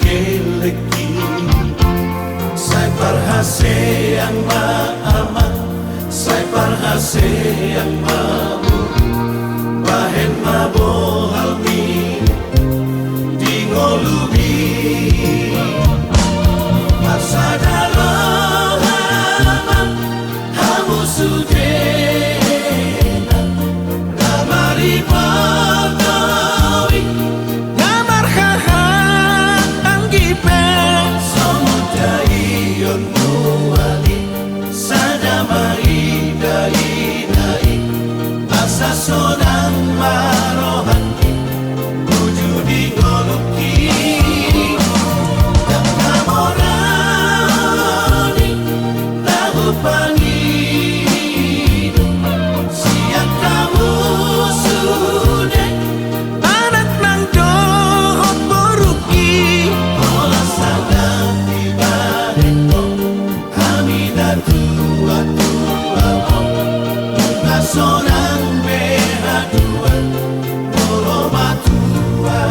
keleki sai parhase yang maaman sai parhase yang mabu bahen mabohalmi di ngolubi pasada hamu sudena kamari pagawi ngamar haha anggipe somudai yon muali sadamai dai dai asa sonang marohani wujudi ngoluki dan namorani lagu pangidu siang kamu sudah anak nang dohot boruki olah sadang tiba reko kami dan tua-tua bunga sonang behaduan boromatua.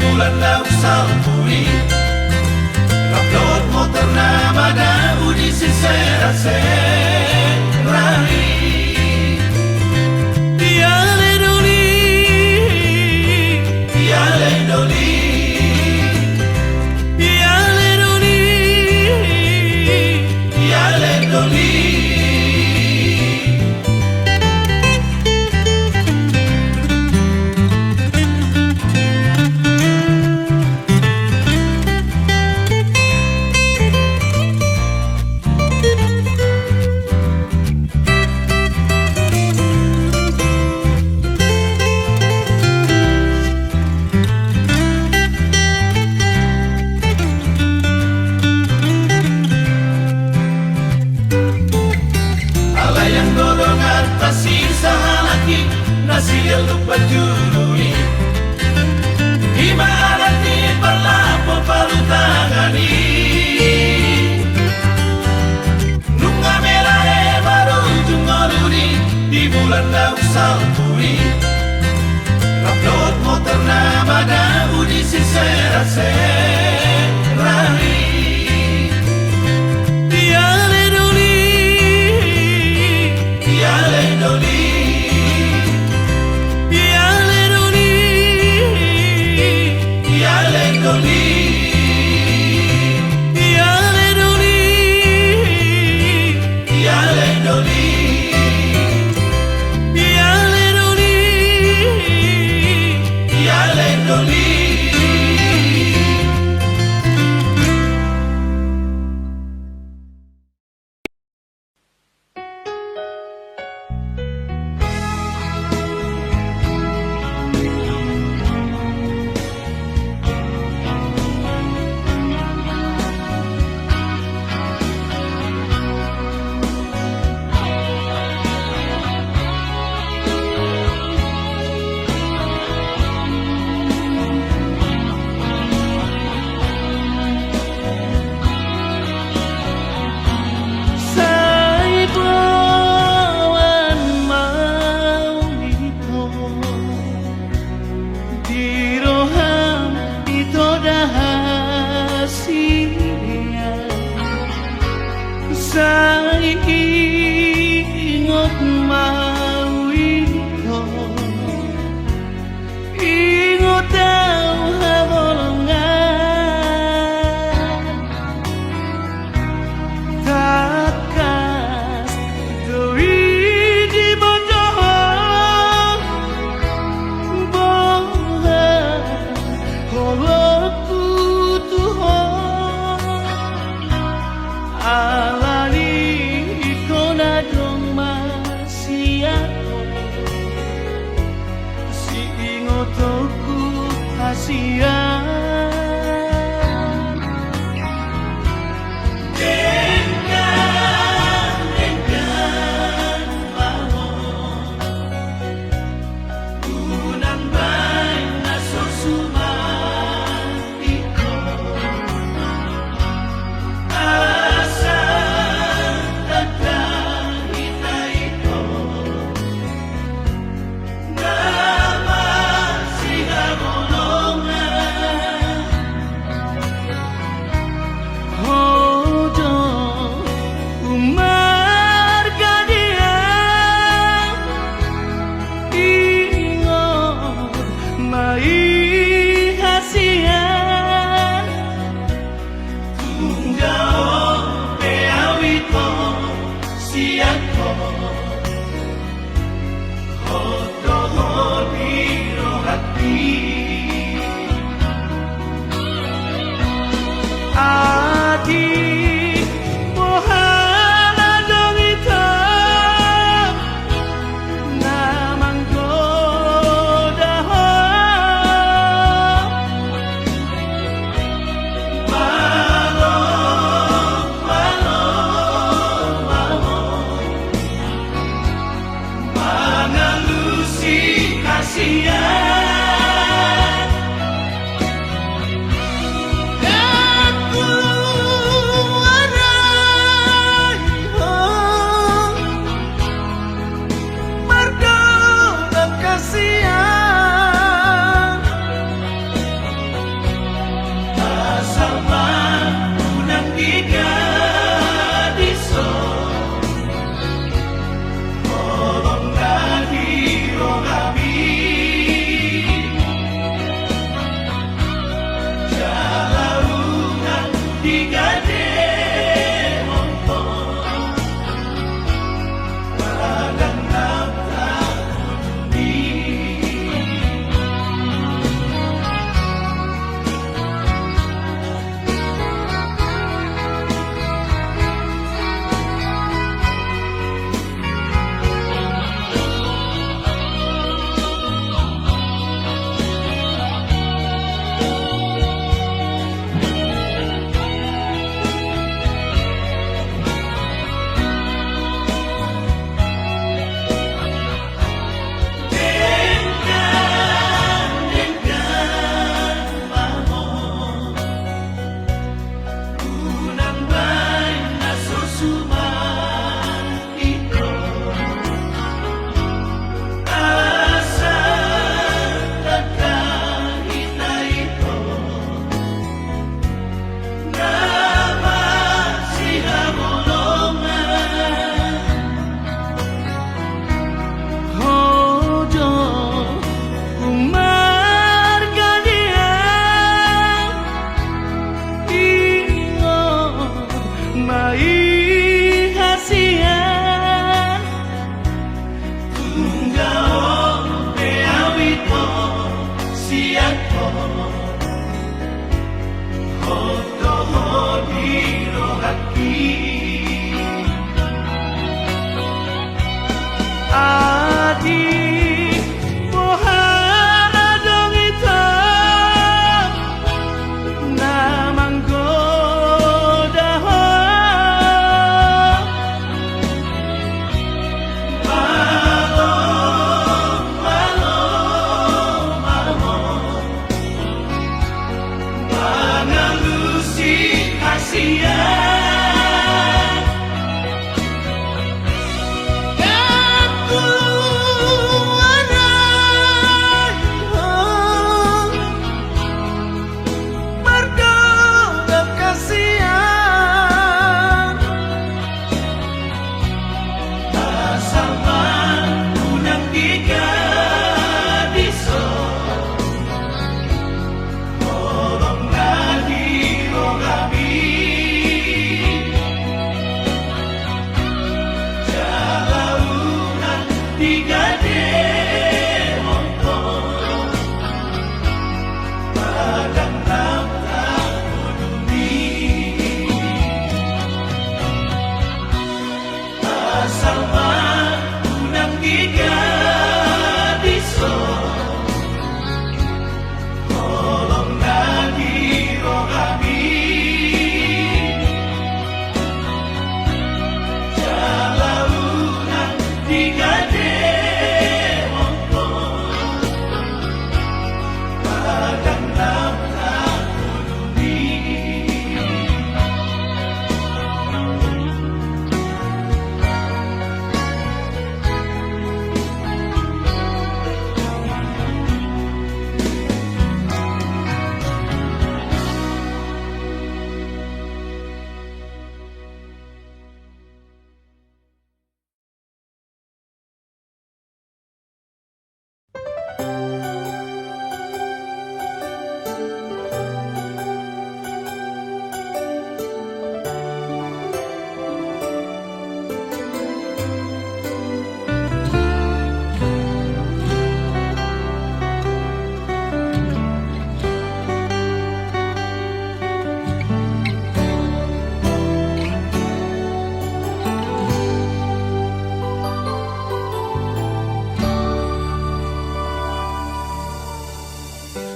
Bulan laut salpuri Upload motor nama dan udi sisera-serari Dia leduli Masih lupa jururi Imarati berlapo palu tangani Nunga melae baru jungoluri Di bulan daun salpuri Upload motor nama daun di sisera-serari Tiale doli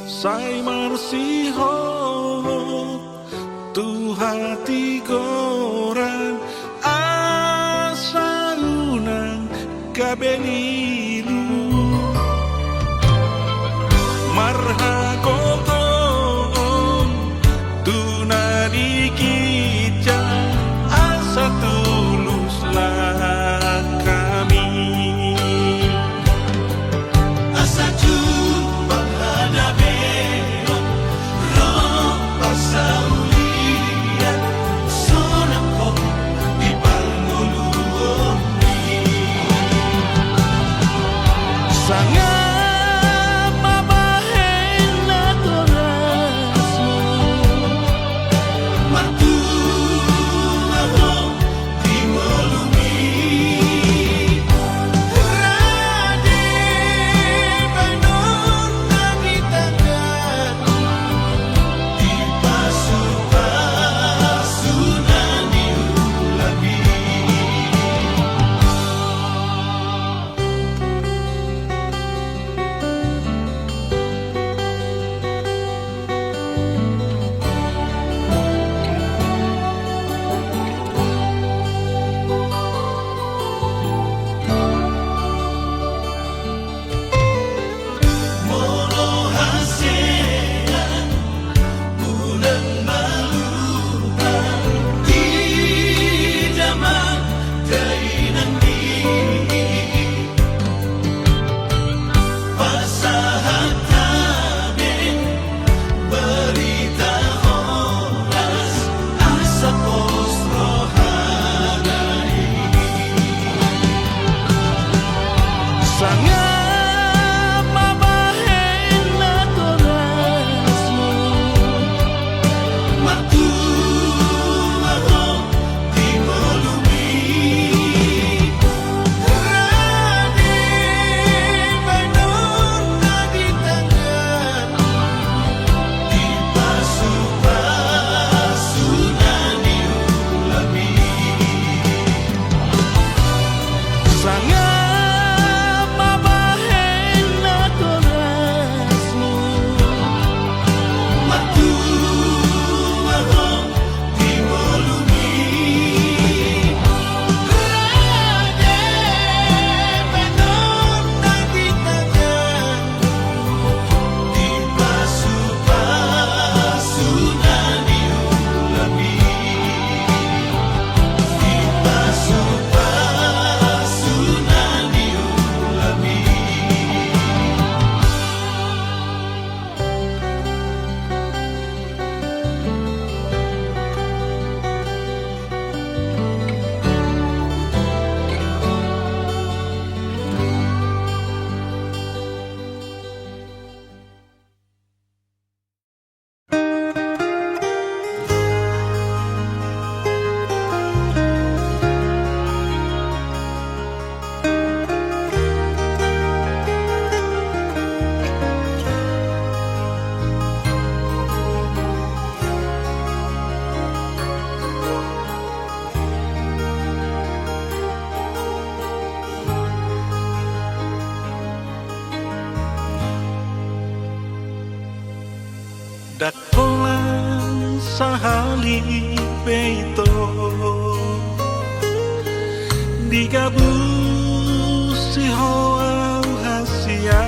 Sai marsiho tu hati gorang asa unang kabelilu marha kotong tu nari kita asa tuluslah kami asa jumpa hadapi roh pasaulian sonako di panguluoni sangat mabahena torasmu matu ako di molumi rade banon nami tangan di pasukan ulabi mono hasean unang maluhan di zaman kainan di pasahan kami berita horas asa pos rohanai sangat mabahena torasmu matu ako di molumi rade banon nami tangan di pasukan ulabi sangat mabahena torasmu matu ako di molumi rade banon nami tangan di pasukan ulabi di pasukan ulabi dakolan sahali peito digabus si hoa hasia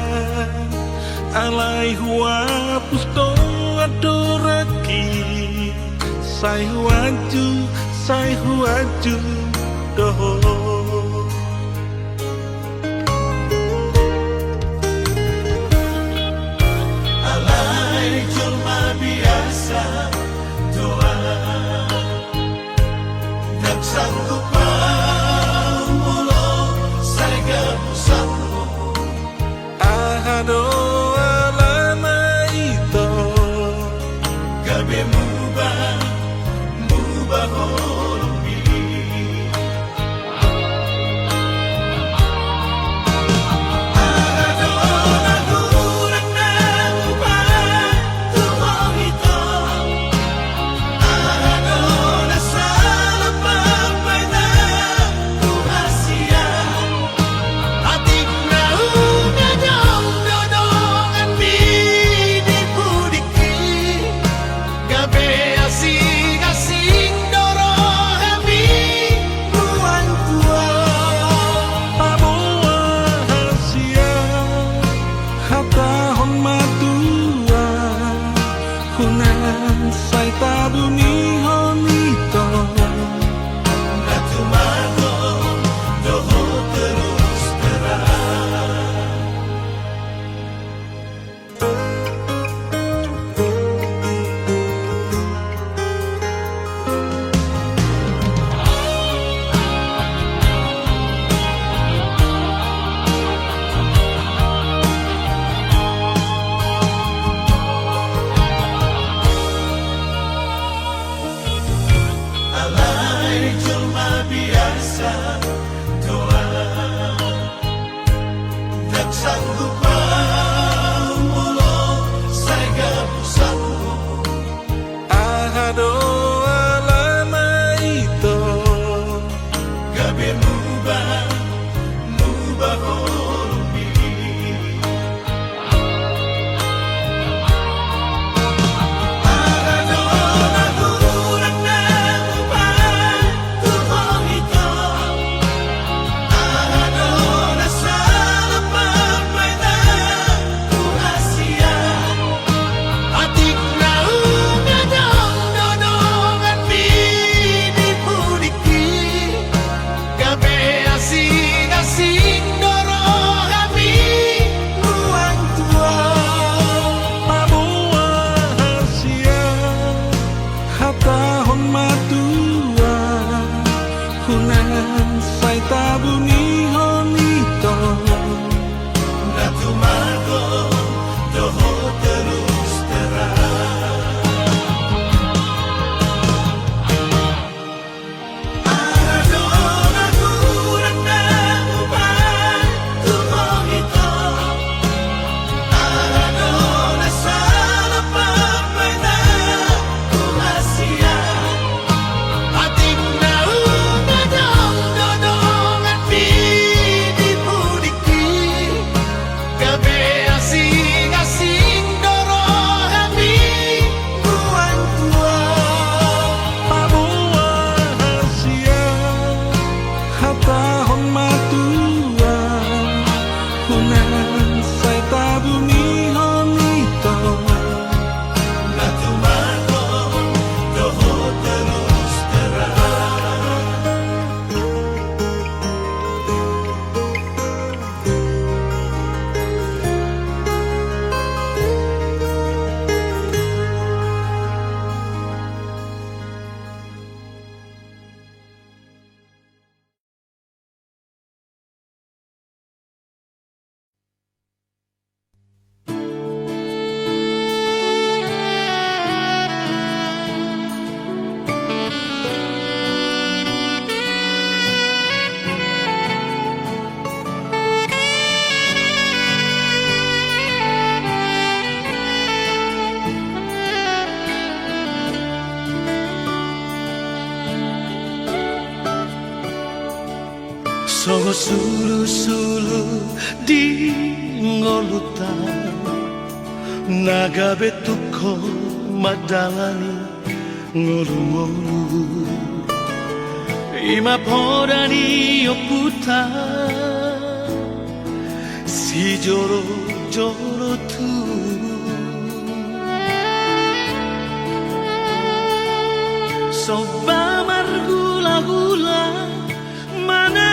alai hua pusto adoraki sai huaju doho alai cuma biasa doa tak sanggup mulo saya gabusatmu ahado alama itu gabe mubah holombi ahado nagurang na ubah tuho ito ahado nasa lapapay na tuhasya atik na ugadong dodo songo sulu-sulu di ngoluta naga betuko madalani ngolu-ngolu ima podani oputa si joro-joro tu soba margula-gula mana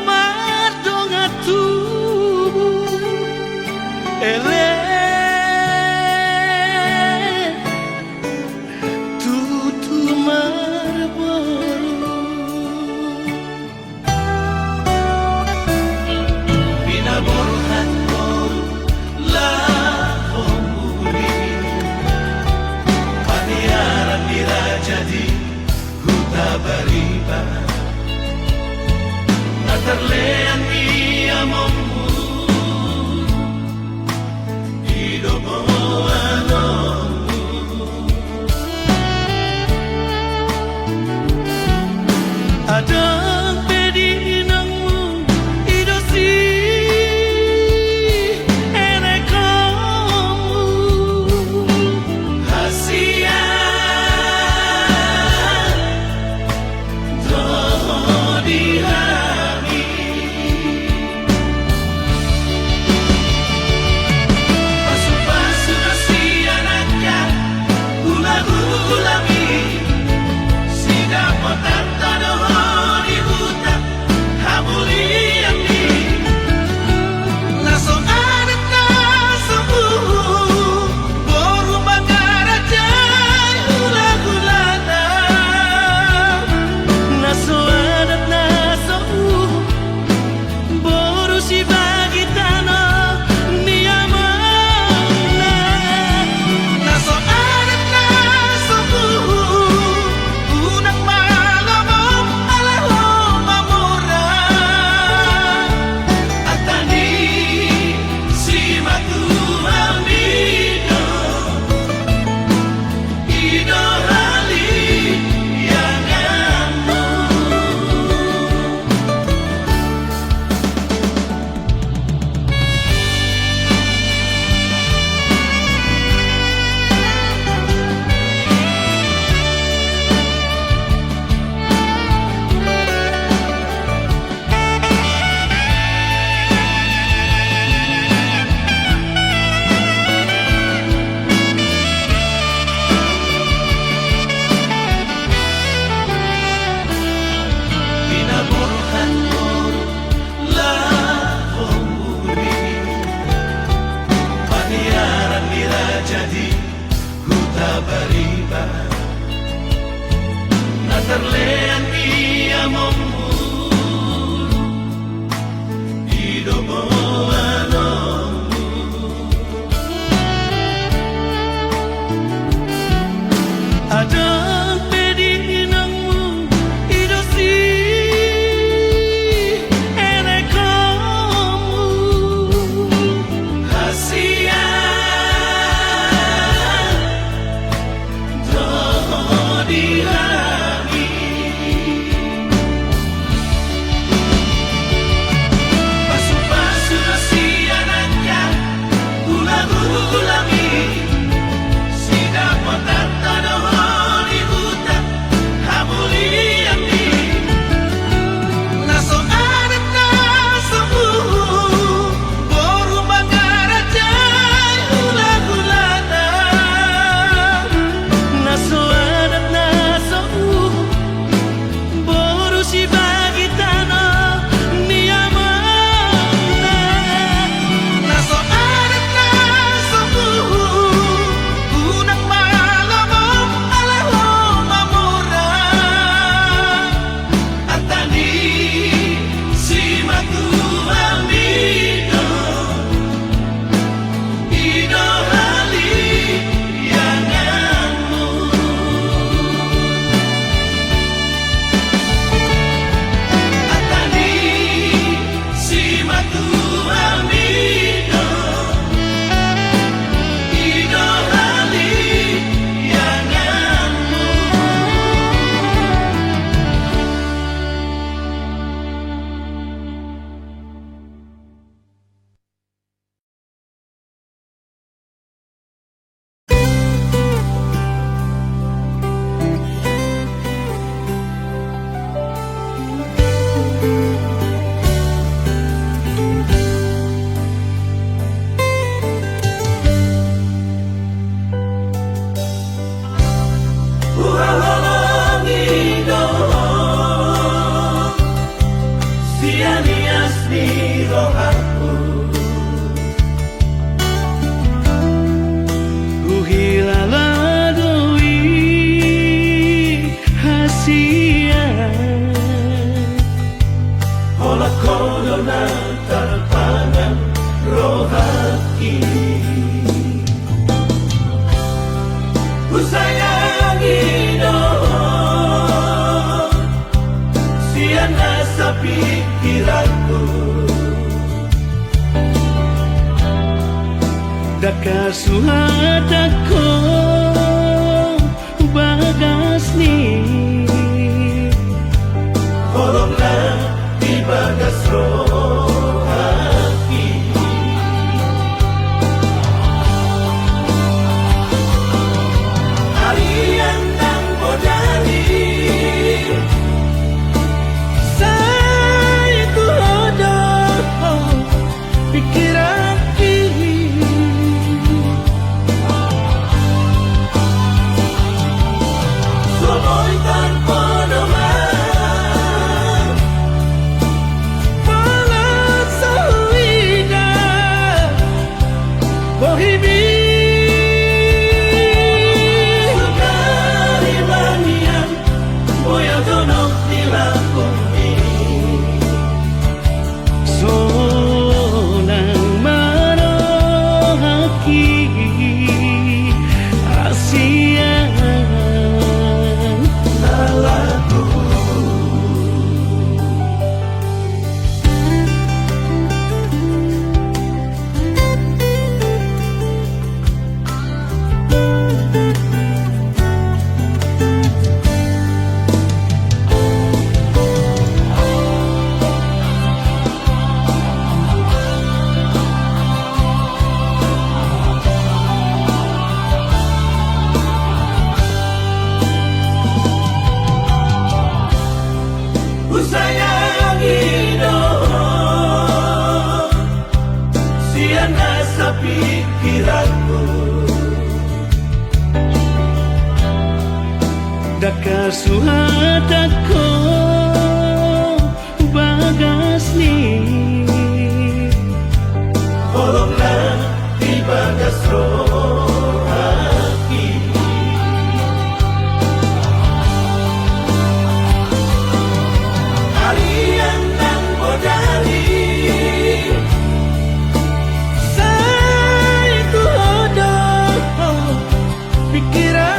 mardongatu ele tutu marboru bina borhan boru la homuri paniaran dirajadi huta bariba natarlean dia momu hidup anomu ada pedinangmu idosi enekomu hasia dihami pasu-pasu kasianaka hula-hulami sidapotan tadohoni hutan hamuliami naso adat naso boru bangarajai hula-hulana naso adat naso boru si bagi tanah niamana naso adat naso unang malamom aleho mamura atani si matu amido ido hali yang amu bina borhan boru la homuri paniaran dirajadi huta bariba natarlean ia momu hidup anomu ada pedinangmu idosi enekomu hasia dihami Daka suhatako bagas ni Tolonglah di bagas roh hati Harian dan bodari Saya itu hodoh pikiran Daka suhatako bagas ni Tolonglah di bagas roh hati Harian dan bodari Saya itu hodoh pikiran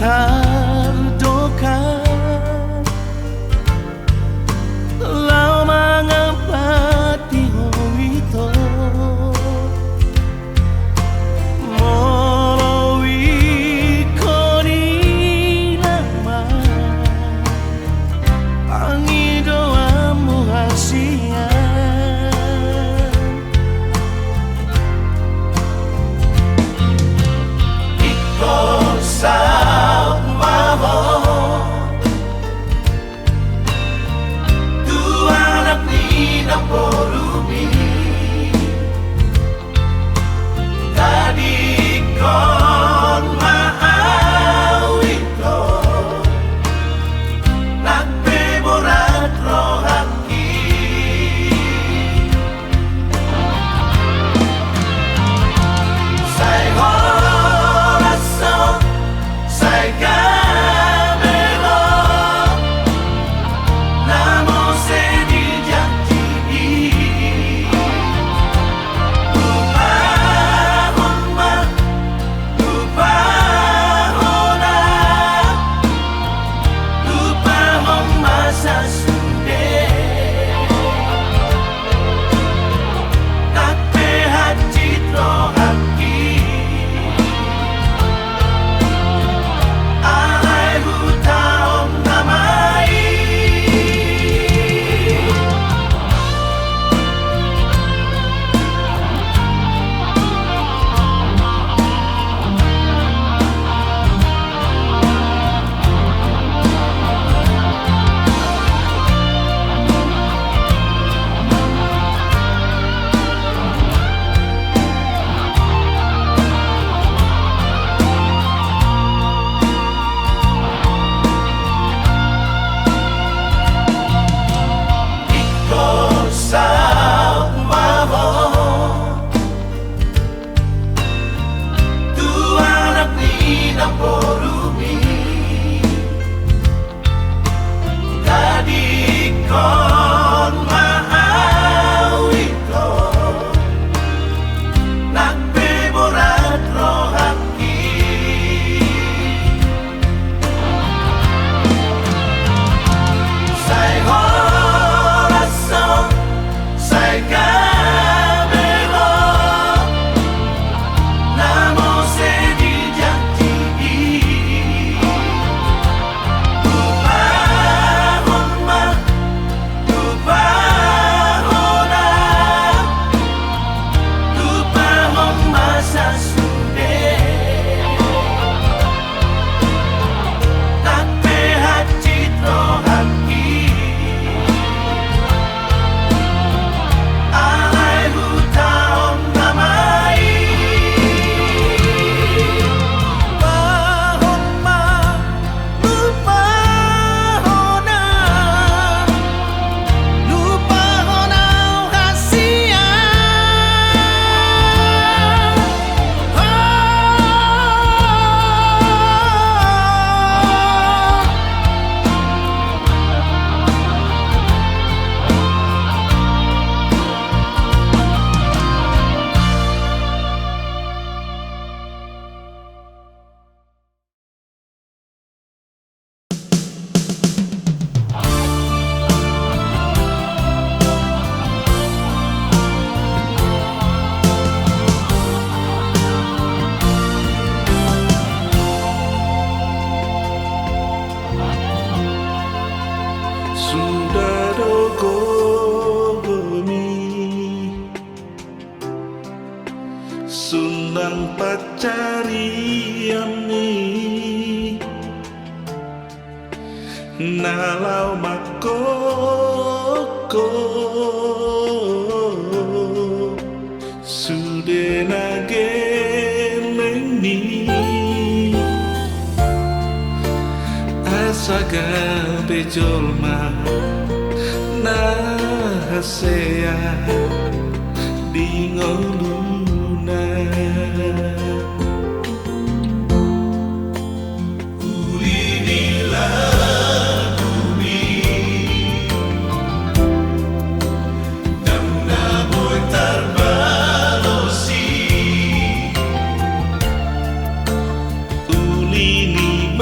tardoka lau mangapati hoito morowi koni nama pangidoamu hasian iko sao mavo tu anak ni naporumi tadi kon maawito nagbemorat rohaki say horaso say camero namo se di janji lupa homma lupa hona lupa homma sasude takpe haji rohaki alai huta om namai iko sao mavo tu anak ni naporumi tadi kon maawito nagbemorat rohaki say horaso say camero namo se di janji lupa homma lupa hona lupa homma sasude takpe haji rohaki alai huta om namai Pahomma lupa hona lupa hona hasian sudah dogomi sundang pacari ami nalau makoko sude nageleni asaga bejolma nahasea di ngoluna Ulini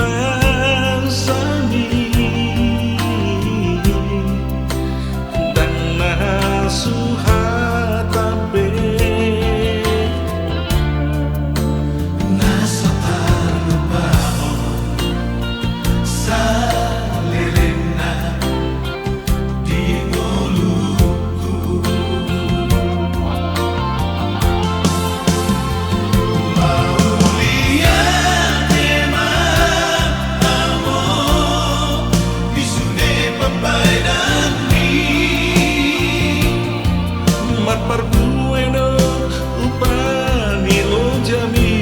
mat perbueno upani lo jami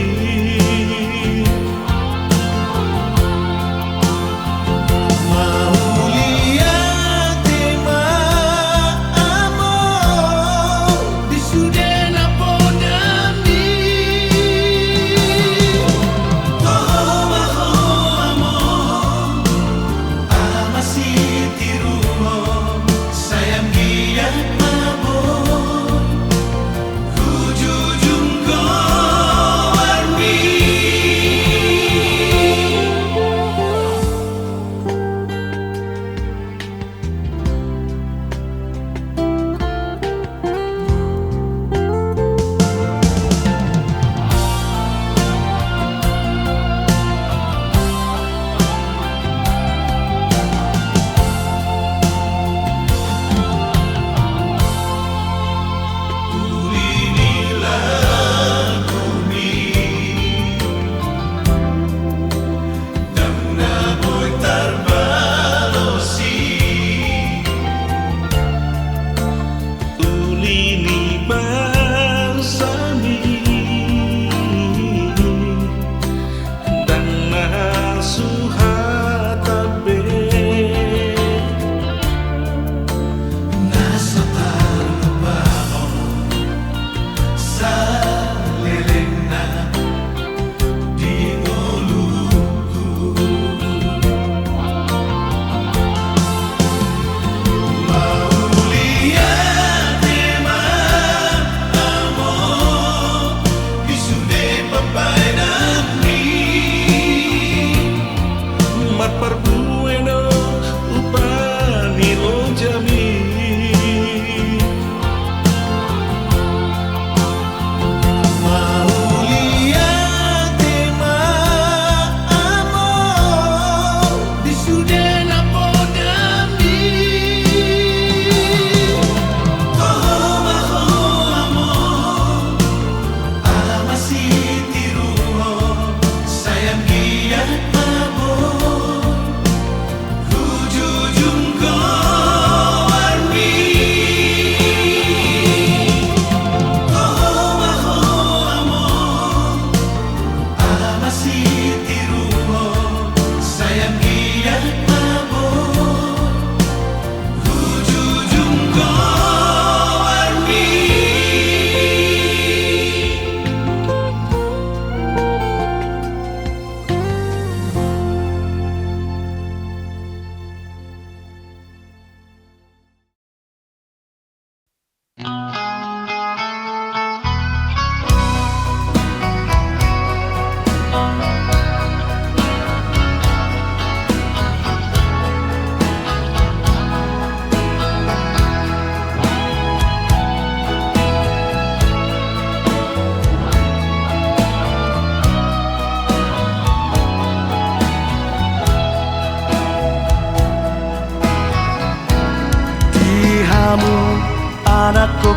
Anakku,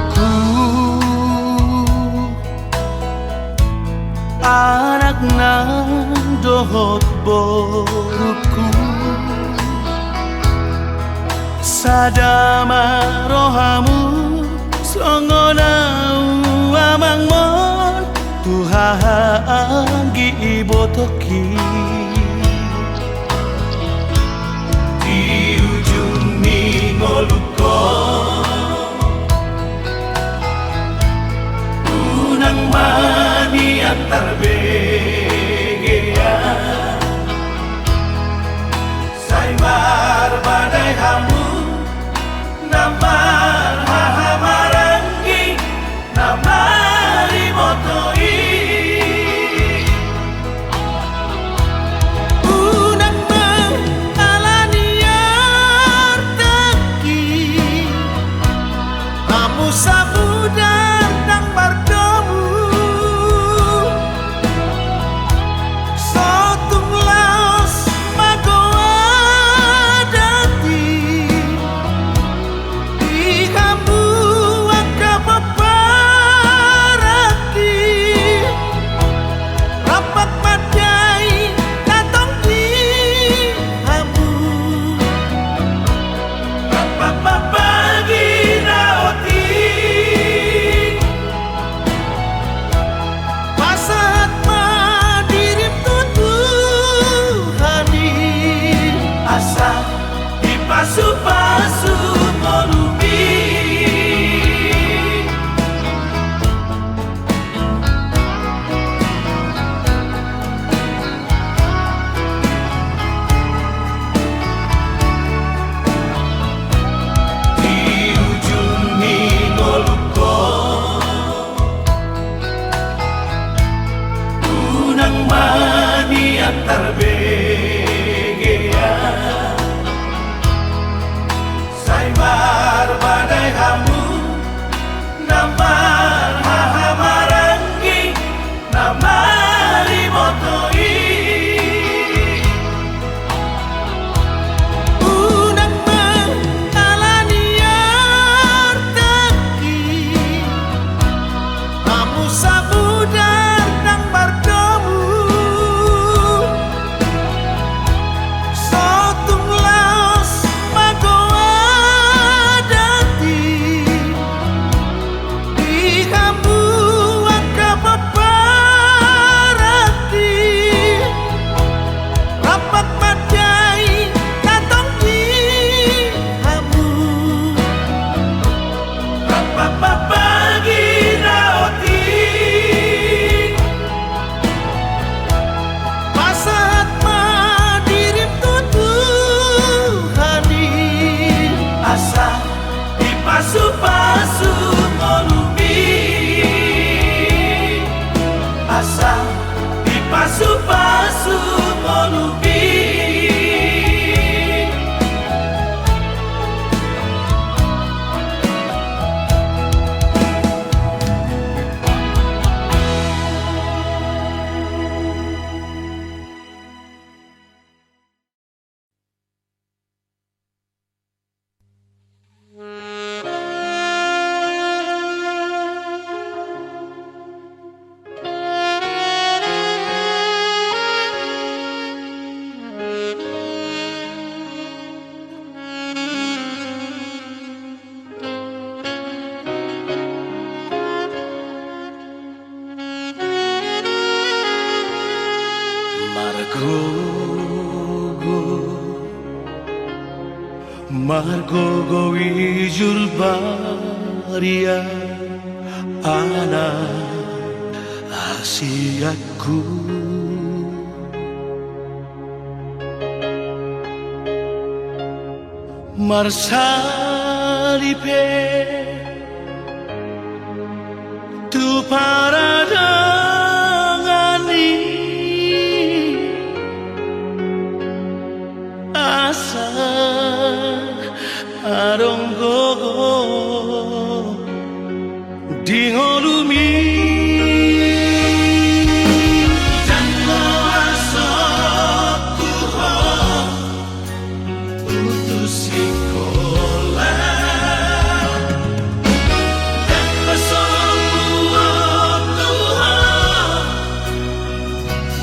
anak nang dohot boruku, sadama rohamu songonau amangmon Tuhan gi ibotoki di ujung ningoluko mani antar begea saimar badai hamu namar hahamarangi namari motoi unang alaniar teki kamu sabudan nang bardo Margo wijul baria anak asiaku Marsalipe tu paradangani asa aronggogo dingolumi Jango asoku ho putus sekolah dan pesoku aku ho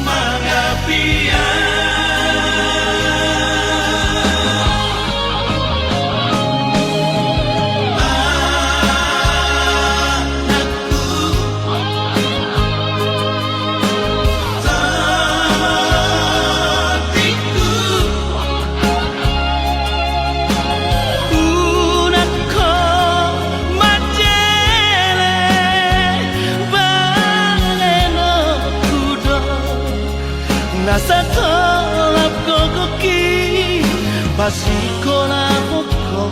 mangapia Nasa tolap kokoki Pasiko na poko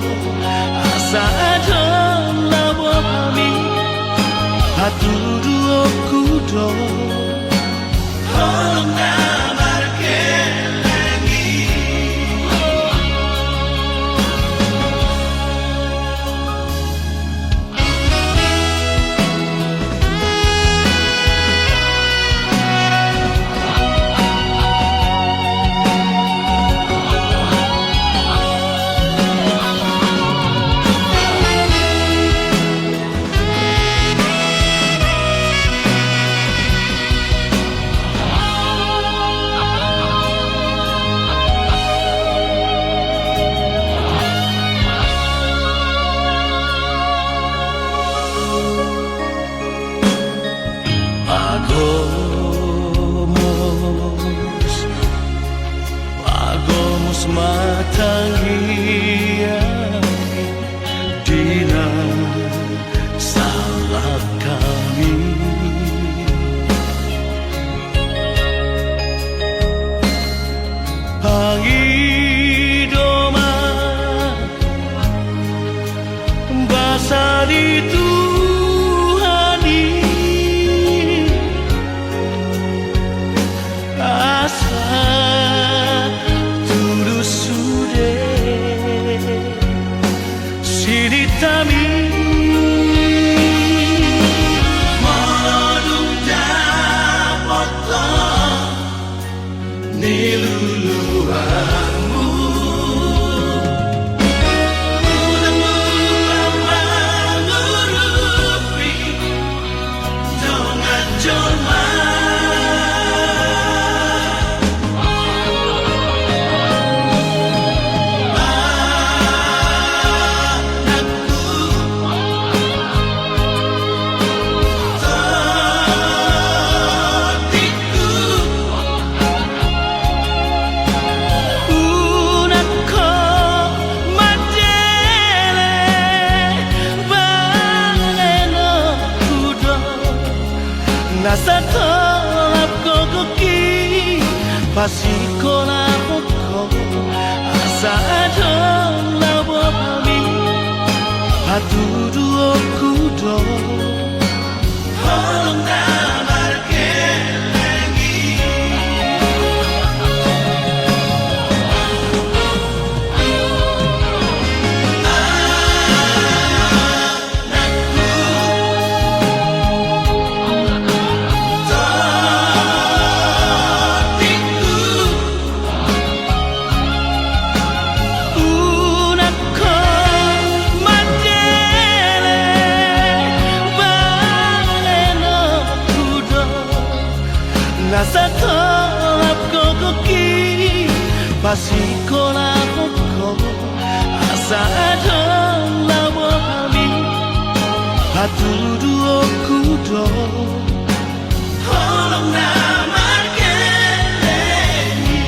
Asa adon labo kami Hatudu okudo Tolong namarke lagi Pagomos matangia Dina salah kami Pangidoma Basa di Tuhani Asa Siritami Molodung dapoto niluluanmu Udamu mengurupi Dongan jolma Nasa tolap kokoki Pasiko na poko Asa adon labo kami Hatudu okudo Tolong namarke lagi Nasa tolap kokoki Pasiko na poko Asa adon labo kami Hatudu okudo Tolong namarke lagi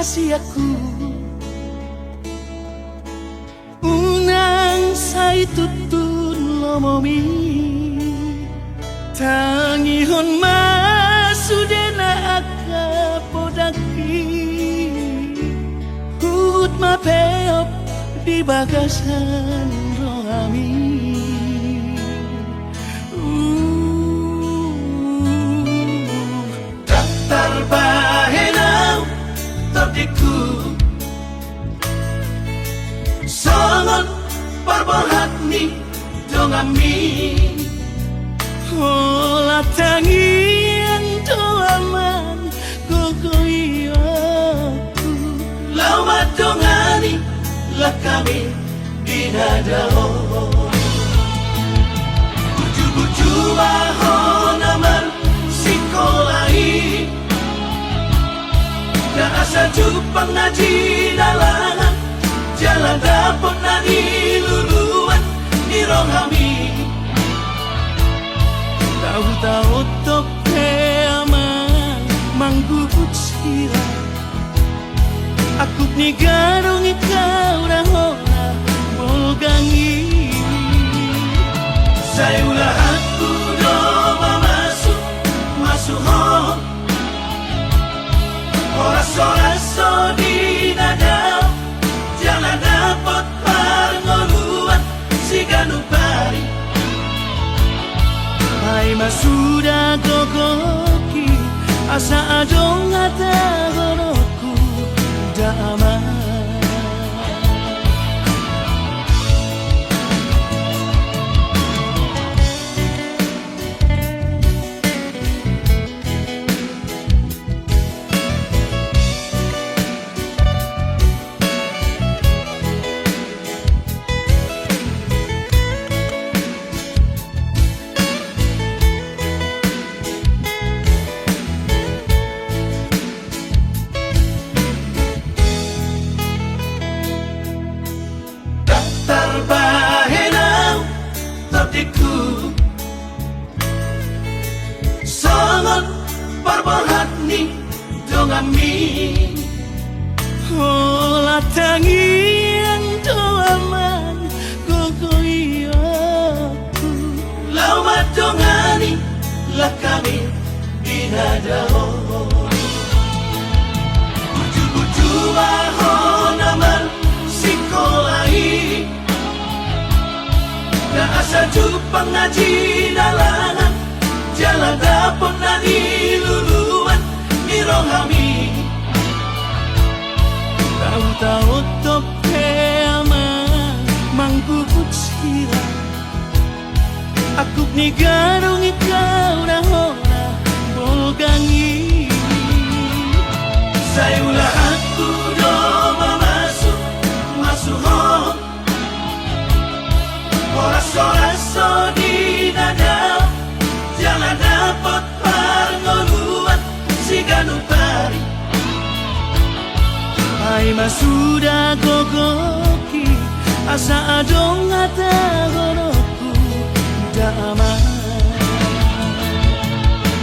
rahasiaku. Unang say tutun lomomi tangihon masudena aka podaki hut mapeop di bagasan rohami. Daftar bahenau tadiku sangat perbahat ni dongami olah tangian doaman kokoiyaku lama dongani lah kami dinadao buju-buju mahonaman sikolahi na asa jupang na dinalangan jalan dapot na niluluan ni rohami tahu-tahu tope aman manggubut sila aku ni garong ikaw na hona bolgangi saya ulahan kudo mamasuk masuk ho oras-oras di nada jangan dapat pangoluan si ganupari ay masuda kokoki asa adong ata horoku damai. Terbahenau tadiku sangat perbahat ni dongami olah tangian doaman kokoiyaku lama dongani lah kami dinadao buju-buju mahonaman sikolahi na asa jupang na dinalangan jalan dapot na niluluan ni rohami tahu-tahu tope aman manggubut sila aku ni garong ikaw na hona bolgangi saya ulahan kudo mamasuk masuk ho oras-oras di nada jangan dapat pangoluan si ganupari ay masuda kokoki asa adong ata horoku damai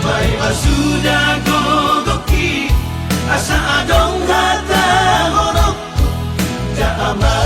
ay masuda kokoki asa adong ata horoku damai.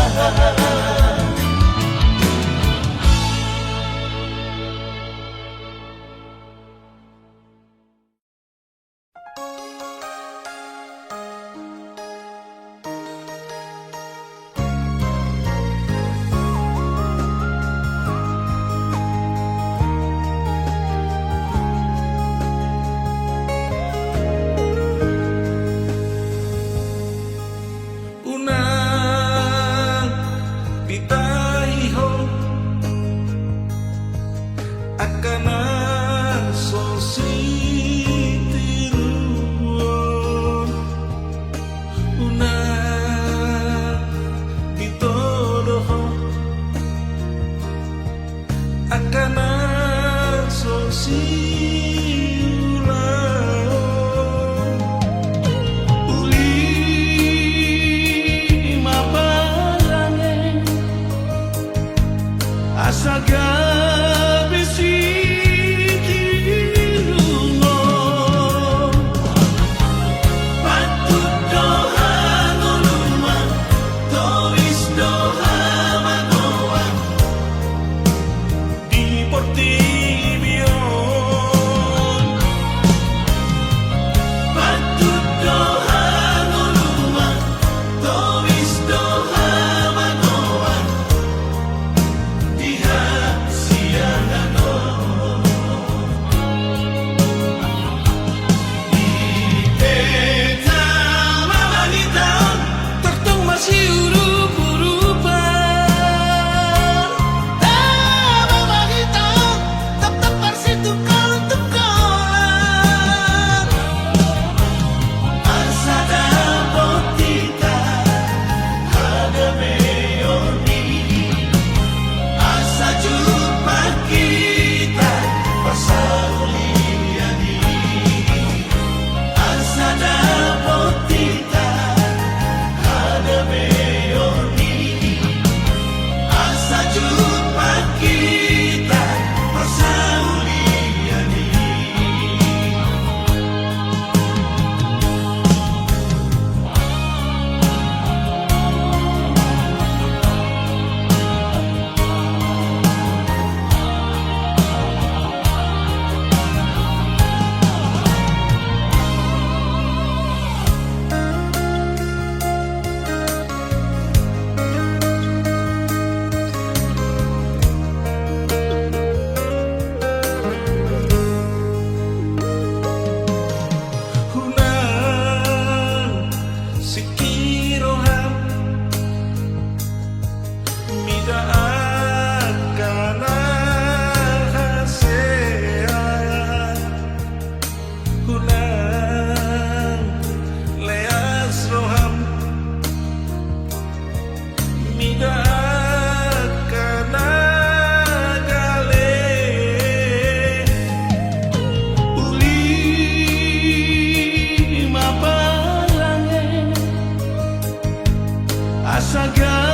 saga